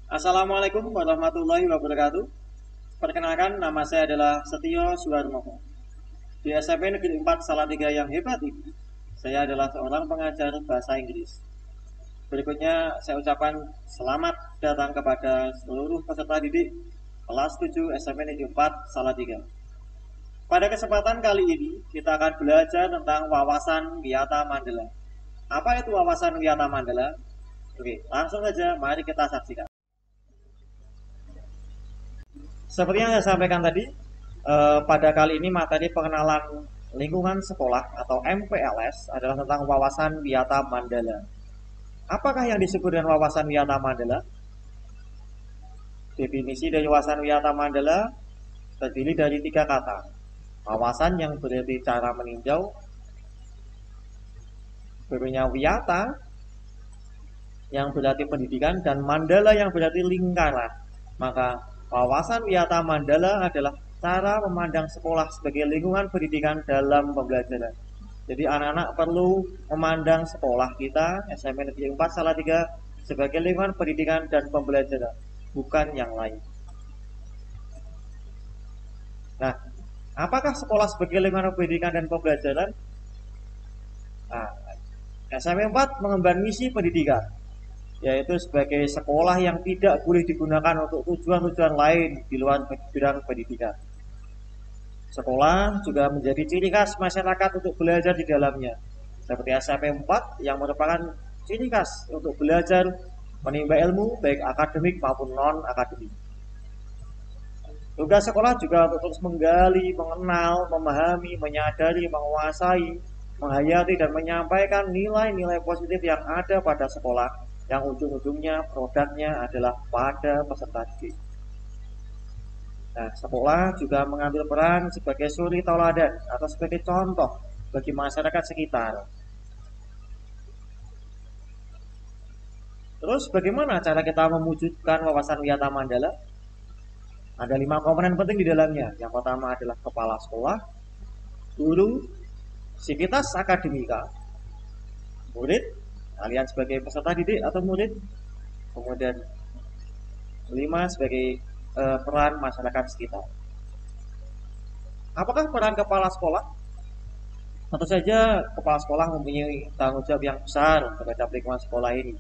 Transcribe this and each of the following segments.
Assalamualaikum warahmatullahi wabarakatuh. Perkenalkan, nama saya adalah Setio Suwarmoko. Di SMP Negeri 4 Salatiga yang hebat ini, saya adalah seorang pengajar bahasa Inggris. Berikutnya saya ucapkan selamat datang kepada seluruh peserta didik kelas 7 SMP Negeri 4 Salatiga. Pada kesempatan kali ini, kita akan belajar tentang wawasan Wiyata Mandala. Apa itu wawasan Wiyata Mandala? Oke, langsung saja mari kita saksikan. Seperti yang saya sampaikan tadi, pada kali ini materi pengenalan lingkungan sekolah atau MPLS adalah tentang wawasan Wiyata Mandala. Apakah yang disebut dengan wawasan Wiyata Mandala? Definisi dari wawasan Wiyata Mandala terdiri dari 3 kata. Wawasan yang berarti cara meninjau, berikutnya Wiyata yang berarti pendidikan, dan Mandala yang berarti lingkaran. Maka wawasan Wiyata Mandala adalah cara memandang sekolah sebagai lingkungan pendidikan dalam pembelajaran. Jadi anak-anak perlu memandang sekolah kita SMP Negeri 4 Salatiga sebagai lingkungan pendidikan dan pembelajaran, bukan yang lain. Nah, apakah sekolah sebagai lingkungan pendidikan dan pembelajaran? Nah, SMP 4 mengemban misi pendidikan, yaitu sebagai sekolah yang tidak boleh digunakan untuk tujuan-tujuan lain di luar bidang pendidikan. Sekolah juga menjadi ciri khas masyarakat untuk belajar di dalamnya, seperti SMP 4 yang merupakan ciri khas untuk belajar menimba ilmu baik akademik maupun non-akademik. Tugas sekolah juga untuk terus menggali, mengenal, memahami, menyadari, menguasai, menghayati, dan menyampaikan nilai-nilai positif yang ada pada sekolah, yang ujung-ujungnya produknya adalah pada peserta didik. Nah, sekolah juga mengambil peran sebagai suri tauladan atau sebagai contoh bagi masyarakat sekitar. Terus bagaimana cara kita mewujudkan wawasan Wiyata Mandala? Ada 5 komponen penting di dalamnya. Yang pertama adalah kepala sekolah, guru, sivitas akademika, murid, kalian sebagai peserta didik atau murid, kemudian 5 sebagai peran masyarakat sekitar. Apakah peran kepala sekolah? Tentu saja kepala sekolah mempunyai tanggung jawab yang besar terhadap lingkungan sekolah ini.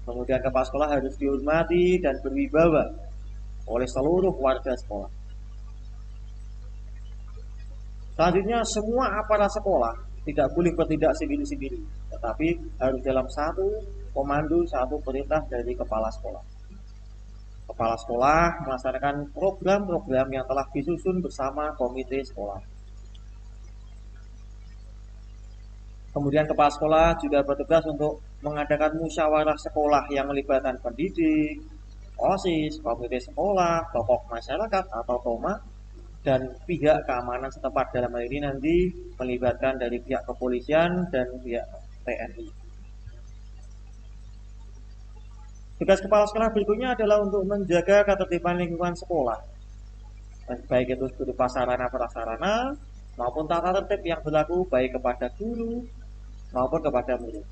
Kemudian kepala sekolah harus dihormati dan berwibawa oleh seluruh warga sekolah. Selanjutnya, semua aparat sekolah tidak boleh bertindak sendiri-sendiri, tetapi harus dalam satu komando, satu perintah dari kepala sekolah. Kepala sekolah melaksanakan program-program yang telah disusun bersama komite sekolah. Kemudian kepala sekolah juga bertugas untuk mengadakan musyawarah sekolah yang melibatkan pendidik, OSIS, komite sekolah, tokoh masyarakat atau TOMA, dan pihak keamanan setempat. Dalam hal ini nanti melibatkan dari pihak kepolisian dan pihak TNI. Tugas kepala sekolah berikutnya adalah untuk menjaga ketertiban lingkungan sekolah, baik itu berupa sarana prasarana maupun tata tertib yang berlaku baik kepada guru maupun kepada murid.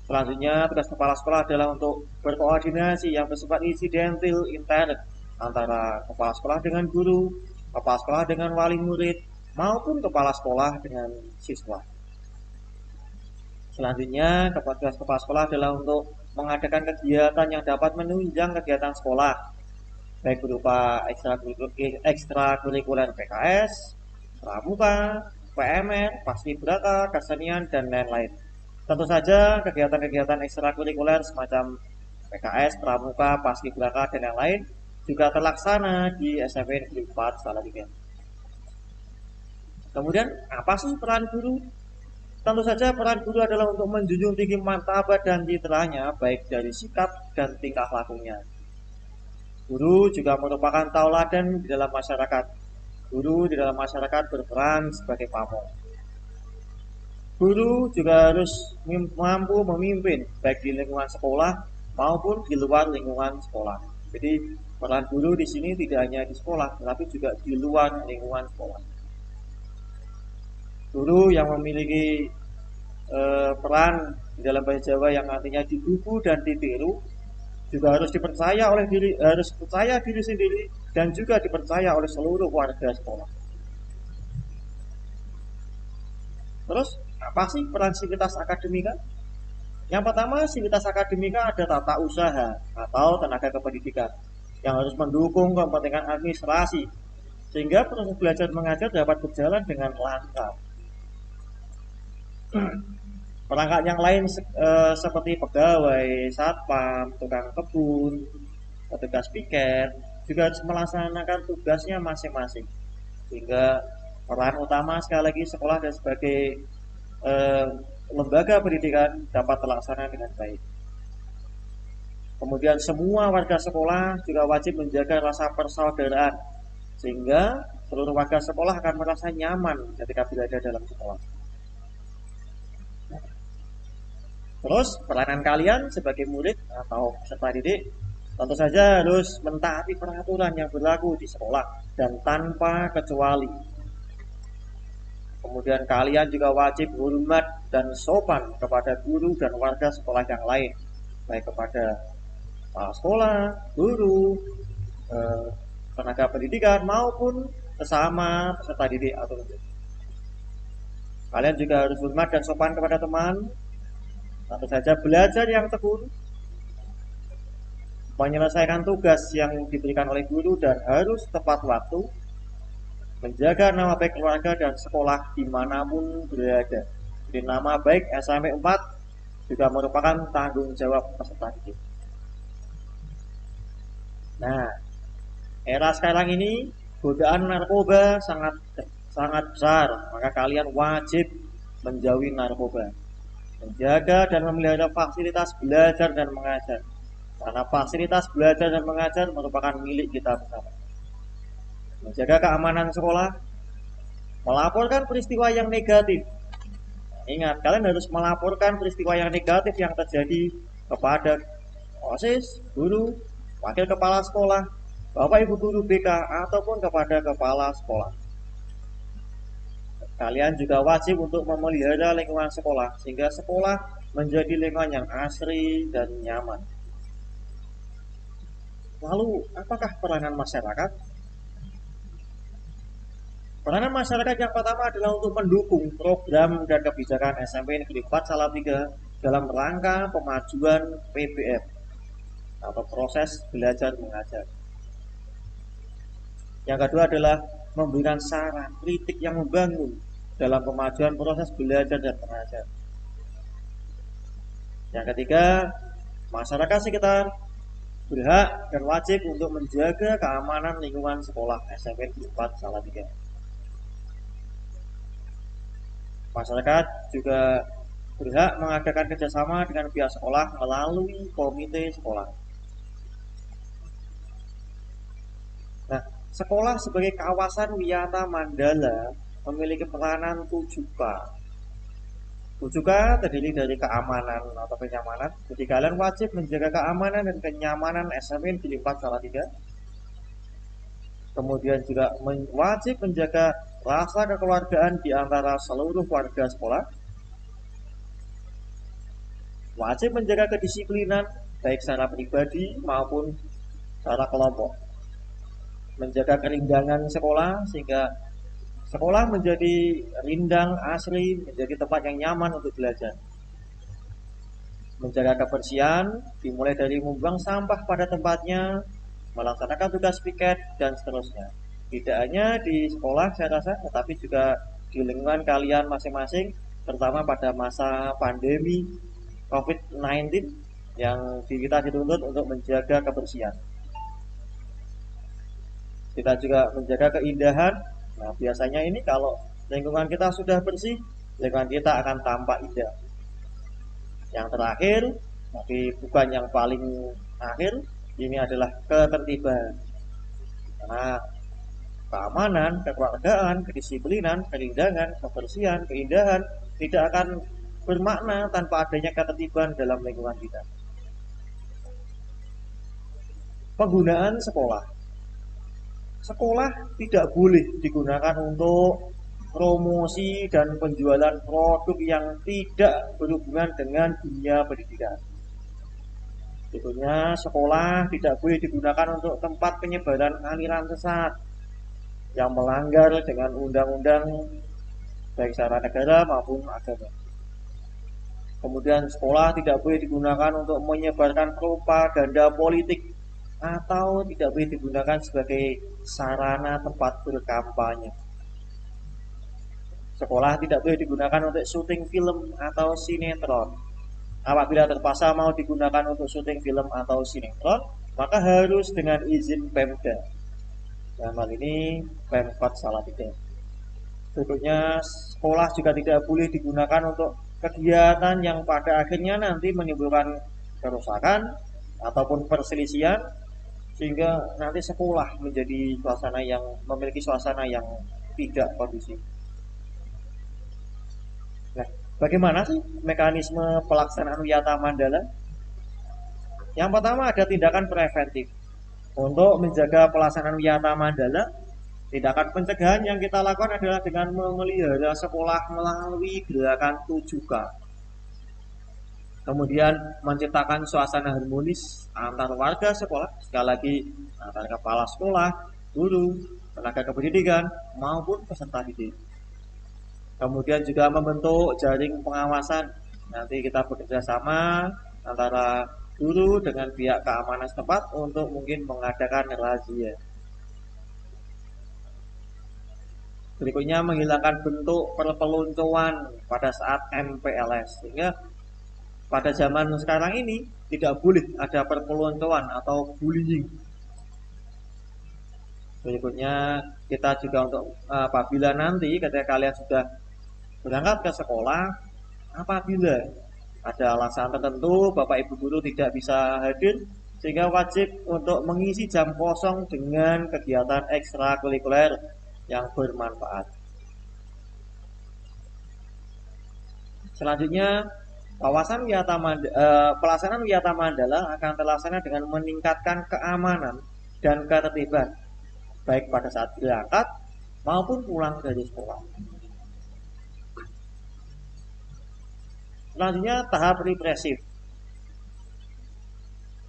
Selanjutnya, tugas kepala sekolah adalah untuk berkoordinasi yang bersifat insidental intern antara kepala sekolah dengan guru, kepala sekolah dengan wali murid, maupun kepala sekolah dengan siswa. Selanjutnya, tugas kepala sekolah adalah untuk mengadakan kegiatan yang dapat menunjang kegiatan sekolah, baik berupa ekstrakurikuler PKS, pramuka, PMR, paskibraka, kesenian, dan lain-lain. Tentu saja kegiatan-kegiatan ekstrakurikuler semacam PKS, pramuka, paskibraka, dan yang lain juga terlaksana di SMP Negeri 4 Salatiga. Kemudian, apa sih peran guru? Tentu saja peran guru adalah untuk menjunjung tinggi martabat dan citranya, baik dari sikap dan tingkah lakunya. Guru juga merupakan tauladan di dalam masyarakat. Guru di dalam masyarakat berperan sebagai pamong. Guru juga harus mampu memimpin baik di lingkungan sekolah maupun di luar lingkungan sekolah. Jadi peran guru di sini tidak hanya di sekolah, tetapi juga di luar lingkungan sekolah. Guru yang memiliki peran Di dalam bahasa Jawa yang artinya digugu dan ditiru, juga harus dipercaya oleh diri, harus percaya diri sendiri dan juga dipercaya oleh seluruh warga sekolah. Terus apa sih peran sivitas akademika? Yang pertama, sivitas akademika ada tata usaha atau tenaga kependidikan yang harus mendukung kepentingan administrasi sehingga proses belajar mengajar dapat berjalan dengan lancar. Perangkat yang lain seperti pegawai, satpam, tukang kebun, petugas piket juga harus melaksanakan tugasnya masing-masing. Sehingga peran utama sekali lagi sekolah dan sebagai eh, lembaga pendidikan dapat terlaksana dengan baik. Kemudian semua warga sekolah juga wajib menjaga rasa persaudaraan sehingga seluruh warga sekolah akan merasa nyaman ketika berada dalam sekolah. Terus peranan kalian sebagai murid atau peserta didik tentu saja harus mentaati peraturan yang berlaku di sekolah dan tanpa kecuali. Kemudian kalian juga wajib hormat dan sopan kepada guru dan warga sekolah yang lain, baik kepada sekolah, guru, tenaga pendidikan maupun sesama peserta didik atau murid. Kalian juga harus hormat dan sopan kepada teman. Tentu saja belajar yang tekun, menyelesaikan tugas yang diberikan oleh guru dan harus tepat waktu, menjaga nama baik keluarga dan sekolah dimanapun berada. Jadi nama baik SMP 4 juga merupakan tanggung jawab peserta didik. Nah, era sekarang ini godaan narkoba sangat besar, maka kalian wajib menjauhi narkoba, menjaga dan memelihara fasilitas belajar dan mengajar, karena fasilitas belajar dan mengajar merupakan milik kita bersama. Menjaga keamanan sekolah, melaporkan peristiwa yang negatif. Ingat, kalian harus melaporkan peristiwa yang negatif yang terjadi kepada OSIS, guru, wakil kepala sekolah, Bapak Ibu guru BK, ataupun kepada kepala sekolah. Kalian juga wajib untuk memelihara lingkungan sekolah sehingga sekolah menjadi lingkungan yang asri dan nyaman. Lalu, apakah peranan masyarakat? Peranan masyarakat yang pertama adalah untuk mendukung program dan kebijakan SMP Negeri 4 Salatiga dalam rangka pemajuan PBM atau proses belajar mengajar. Yang kedua adalah memberikan saran, kritik yang membangun dalam pemajuan proses belajar dan mengajar. Yang ketiga, masyarakat sekitar berhak dan wajib untuk menjaga keamanan lingkungan sekolah SMP 4 Salatiga. Masyarakat juga berhak mengadakan kerjasama dengan pihak sekolah melalui komite sekolah. Nah, sekolah sebagai kawasan wisata Mandala memiliki peranan 7K. 7K terdiri dari keamanan atau kenyamanan. Jadi kalian wajib menjaga keamanan dan kenyamanan SMP Negeri 4 Salatiga. Kemudian juga wajib menjaga rasa kekeluargaan di antara seluruh warga sekolah. Wajib menjaga kedisiplinan baik secara pribadi maupun secara kelompok. Menjaga kerindangan sekolah sehingga sekolah menjadi rindang, asri, menjadi tempat yang nyaman untuk belajar. Menjaga kebersihan dimulai dari membuang sampah pada tempatnya, melaksanakan tugas piket, dan seterusnya. Tidak hanya di sekolah saya rasa, tetapi juga di lingkungan kalian masing-masing, terutama pada masa pandemi COVID-19 yang kita dituntut untuk menjaga kebersihan. Kita juga menjaga keindahan. Nah, biasanya ini kalau lingkungan kita sudah bersih, lingkungan kita akan tampak indah. Yang terakhir, tapi bukan yang paling akhir, ini adalah ketertiban. Karena keamanan, kekeluargaan, kedisiplinan, kerindangan, kebersihan, keindahan tidak akan bermakna tanpa adanya ketertiban dalam lingkungan kita. Penggunaan sekolah. Sekolah tidak boleh digunakan untuk promosi dan penjualan produk yang tidak berhubungan dengan dunia pendidikan. Tentunya sekolah tidak boleh digunakan untuk tempat penyebaran aliran sesat yang melanggar dengan undang-undang baik secara negara maupun agama. Kemudian sekolah tidak boleh digunakan untuk menyebarkan propaganda politik atau tidak boleh digunakan sebagai sarana tempat berkampanye. Sekolah tidak boleh digunakan untuk syuting film atau sinetron. Apabila terpaksa mau digunakan untuk syuting film atau sinetron, maka harus dengan izin Pemda. Dalam hal ini Pemkot Salatiga. Berikutnya, sekolah juga tidak boleh digunakan untuk kegiatan yang pada akhirnya nanti menimbulkan kerusakan ataupun perselisihan, sehingga nanti sekolah menjadi memiliki suasana yang tidak kondusif. Nah, bagaimana sih mekanisme pelaksanaan Wiyata Mandala? Yang pertama ada tindakan preventif. Untuk menjaga pelaksanaan Wiyata Mandala, tindakan pencegahan yang kita lakukan adalah dengan memelihara sekolah melalui gerakan 7K. Kemudian menciptakan suasana harmonis antar warga sekolah, sekali lagi antar kepala sekolah, guru, tenaga kependidikan, maupun peserta didik. Kemudian juga membentuk jaring pengawasan. Nanti kita bekerja sama antara guru dengan pihak keamanan setempat untuk mungkin mengadakan razia. Berikutnya menghilangkan bentuk perpeloncoan pada saat MPLS, sehingga pada zaman sekarang ini tidak boleh ada perpeloncoan atau bullying. Berikutnya kita juga untuk apabila nanti ketika kalian sudah berangkat ke sekolah, apabila ada alasan tertentu Bapak Ibu guru tidak bisa hadir, sehingga wajib untuk mengisi jam kosong dengan kegiatan ekstrakurikuler yang bermanfaat. Selanjutnya, pelaksanaan Wiyata Mandala akan terlaksana dengan meningkatkan keamanan dan ketertiban baik pada saat berangkat maupun pulang dari sekolah. Selanjutnya tahap represif.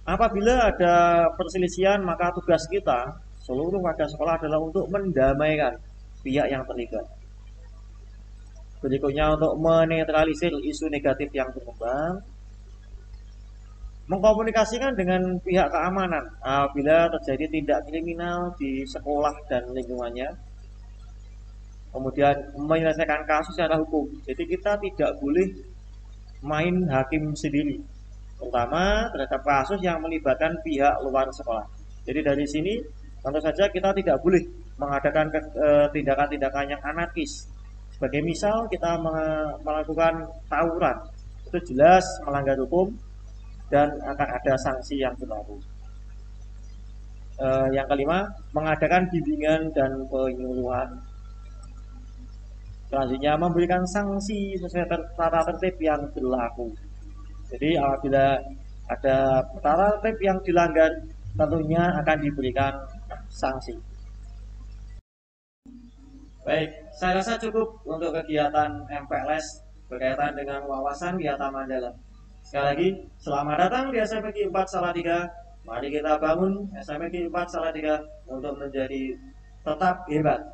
Apabila ada perselisihan, maka tugas kita seluruh warga sekolah adalah untuk mendamaikan pihak yang terlibat. Berikutnya untuk menetralisir isu negatif yang berkembang, mengkomunikasikan dengan pihak keamanan apabila terjadi tindak kriminal di sekolah dan lingkungannya. Kemudian menyelesaikan kasus secara hukum. Jadi kita tidak boleh main hakim sendiri, terutama terhadap kasus yang melibatkan pihak luar sekolah. Jadi dari sini tentu saja kita tidak boleh mengadakan tindakan-tindakan yang anarkis. Sebagai misal kita melakukan tawuran, itu jelas melanggar hukum dan akan ada sanksi yang berlaku. Yang kelima, mengadakan bimbingan dan penyuluhan. Selanjutnya memberikan sanksi sesuai tata tertib yang berlaku. Jadi apabila ada tata tertib yang dilanggar, tentunya akan diberikan sanksi. Baik, saya rasa cukup untuk kegiatan MPLS berkaitan dengan wawasan Wiyata Mandala. Sekali lagi, selamat datang di SMPG 4 Salatiga. Mari kita bangun SMPG 4 Salatiga untuk menjadi tetap hebat.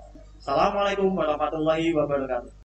Assalamualaikum warahmatullahi wabarakatuh.